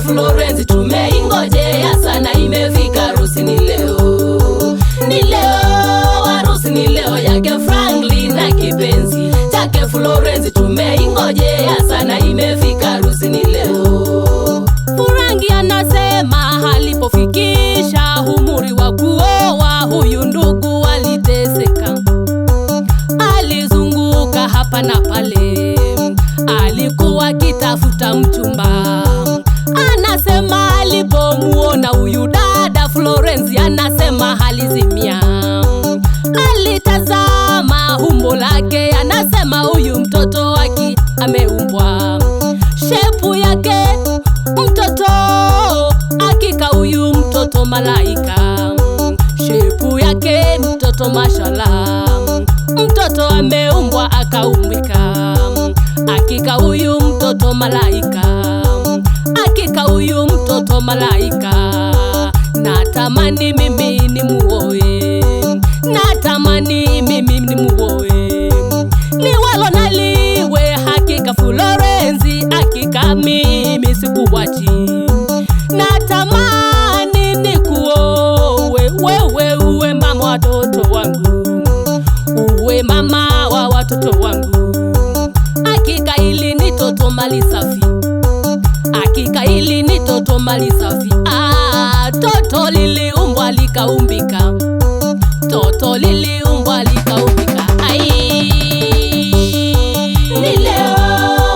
Florence tumeingojea sana, imefika harusi ni leo. Ni leo, harusi ni leo yake Franklin na kipenzi chake Florence tumeingojea sana, imefika harusi ni leo. Franki anasema alipofikisha umri wa kuoa huyu ndugu aliteseka. Alizunguka hapa na pale, alikuwa kitafuta mchumba. Anasema alipomuona huyu dada Florence, anasema alizimia. Alitazama umbo lake, anasema huyu mtoto wake ameumbwa shepu yake mtoto, hakika huyu mtoto malaika. Shepu yake mtoto mashallah, mtoto ameumbwa akaumbika. Hakika huyu mtoto malaika, hakika huyu mtoto malaika. Natamani mimi nimuoe, natamani mimi nimuoe. Liwalo na liwe, hakika Florence, hakika mimi sikuwachi. Natamani nikuoe wewe, uwe mama wa watoto wangu, uwe mama wa watoto wangu. Hakika hili ni toto mali safi, hakika hili ni toto mali safi. Toto liliumbwa likaumbika, toto liliumbwa likaumbika. Ni leo,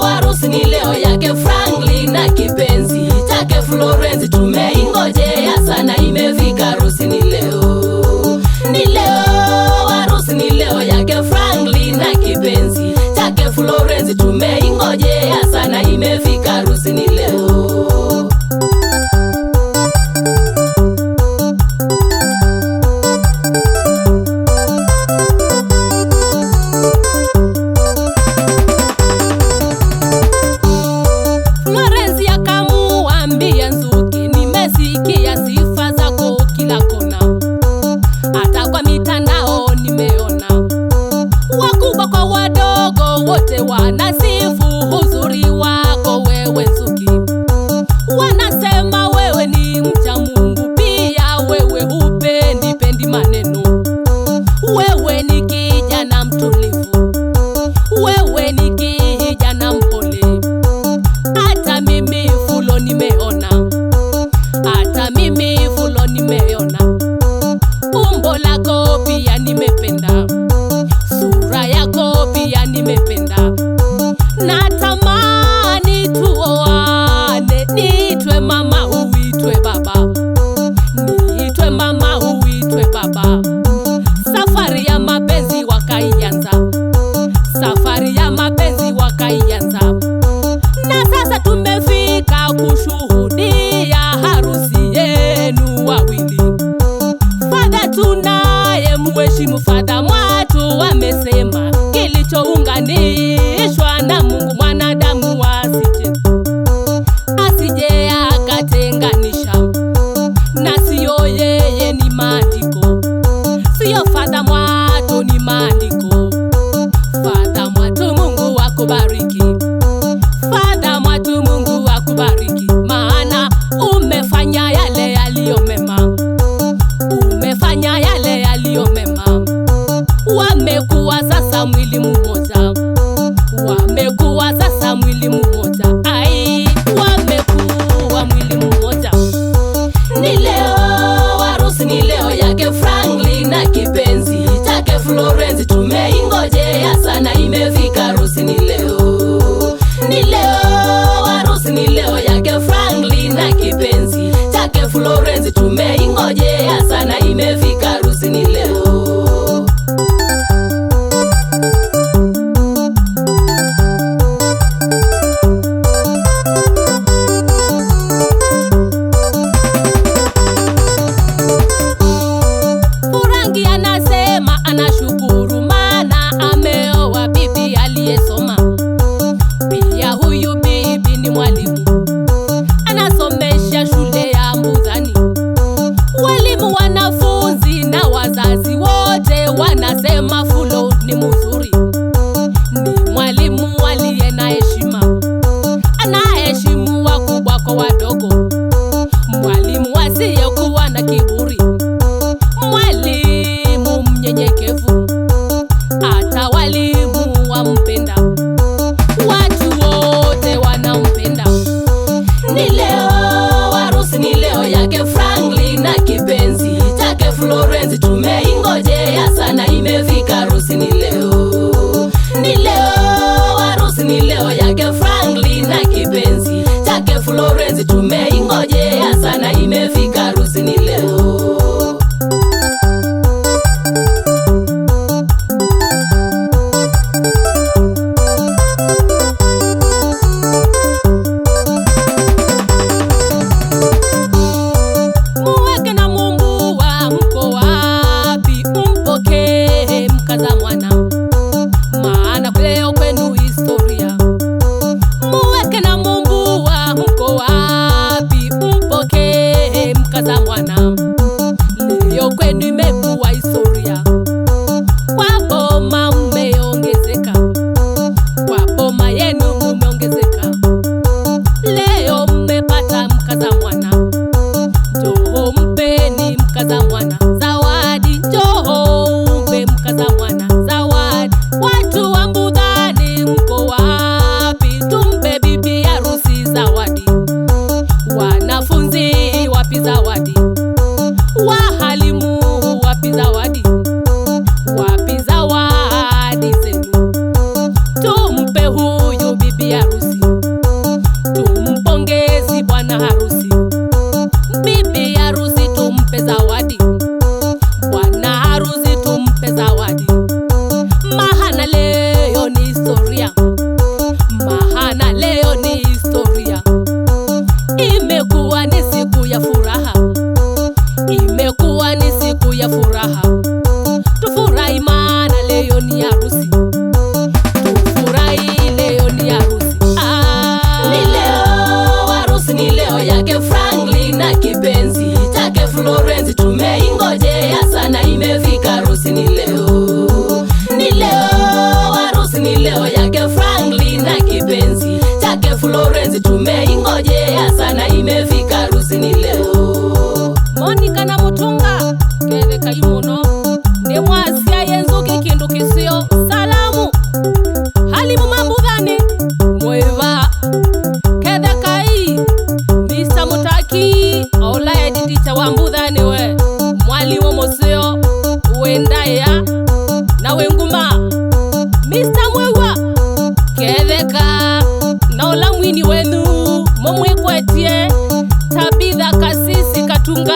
harusi ni leo yake Franklin na kipenzi chake Florence tumeingojea sana, imefika harusi ni leo. Ni leo, harusi ni leo yake Franklin na kipenzi chake Florence tumeingojea sana, imefika harusi ni leo. Sifa zako kila kona, hata kwa mitandao nimeona. Wakubwa kwa wadogo wote wanasifu uzuri wako wewe Nzuki. Wanasema wewe ni mcha Mungu, pia wewe hupendi maneno. Wewe ni kijana mtulivu, wewe ni kijana mpole. Hata mimi Fulo nimeona, hata mimi Fulo nimeona. Umbo lako pia nimependa, sura yako pia nimependa. Natamani tuoane, niitwe mama uitwe baba, niitwe mama uitwe baba. Safari ya mapenzi wakaianza, safari ya mapenzi wakaianza. Na sasa tumefika kushuhudia harusi yenu wawili. Fadha tunaye mheshimu Fadha Mwatu amesema kilichounganishwa na Mungu mwanadamu asije akatenganisha. Na sio yeye, ni maandiko, sio Fadha Mwatu, ni maandiko. Fadha Mwatu, Mungu akubariki. Fadha Mwatu, Mungu akubariki, maana umefanya yale yaliyo mema, umefanya yale yaliyo mema. Wamekuwa sasa mwili mmoja, wamekuwa sasa mwili mmoja. Wamekuwa mwili mmoja. Ni leo, harusi ni leo yake Franklin na kipenzi chake Florence tumeingojea sana, imefika harusi ni leo. Ni leo, harusi ni leo yake Franklin na kipenzi chake Florence tumeingojea sana, imefika harusi ni leo. Franki anasema anashukuru maana ameoa bibi aliyesoma. Pia huyu bibi ni mwalimu, anasomesha shule ya Mbuzani. Walimu, wanafunzi na wazazi wote wanasema Fulo ni mzuri, ni mwalimu aliye na heshima, anaheshimu wakubwa kwa wadogo. Florence tumeingojea sana, imefika harusi ni leo. Muweke na Mungu wa mko wapi, umpokee mkaza mwana, maana leo kwenu historia. Muweke na Mungu wa mko wapi, umpokee mkaza mwana, leo kwenu imekuwa historia. Kwa boma mmeongezeka, kwa boma yenu mmeongezeka, leo mmepata mkaza mwana. Njoo mpeni mkaza mwana zawadi, njoo mpe mkaza mwana zawadi. Watu wa Mbudhani mko wapi, tumpe bibi harusi zawadi. Wanafunzi wapi zawadi, wahalimu wapi zawadi, wapi zawadi zenu? Tumpe huyu bibi harusi, tumpongezi bwana harusi. Bibi harusi tumpe zawadi, bwana harusi tumpe zawadi. Mahana leo ni historia, mahana leo ni historia. Imekuwa ni siku ya furaha, imekuwa ni siku ya furaha. Tufurahi maana leo ni harusi, tufurahi leo ni harusi. Ni leo harusi ni leo yake Franklin na kipenzi chake Florence tumeingojea sana, imefika harusi ni leo. Ni leo harusi ni leo yake Franklin na kipenzi chake Florence tumeingojea sana, imefika harusi ni leo. Monica na Mutunga ketheka imuno ni mwasia yenzuki kindu kisio salamu. Halimu Mambudhani mweva ketheka ii Mr. Mutaki ola editicha wa Mbudhani we mwalimu musio wendaya na wenguma. Mr. Mwewa ketheka na ola mwini wenu momwekwetie Tabitha Kasisi Katunga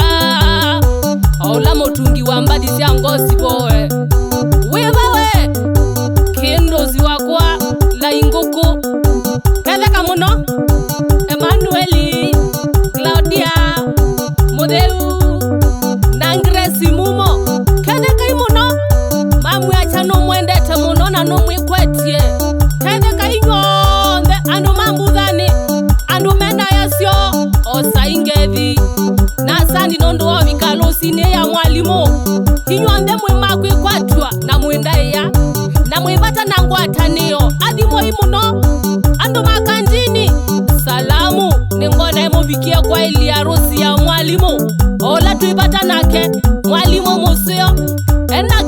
ola motungi wa mbadi cia ngosi boe webawe kindozi wakwa la inguku ketheka muno. Emanueli Claudia Modeu na Grace Mumo ketheka imuno. Mamwe acha no mwendete muno na no mwikwetie ketheka inyonde andu Mambudhani andu mena yasio osaingethi na sani nondo wa vikalosine ya mwalimu inyonde mwimakwe kwatwa na mwendaya na mwivata na ngwatanio athimo imuno andu makanjini. Salamu ningona muvikie kwa ili harusi ya mwalimu ola tuipata nake mwalimu musio ena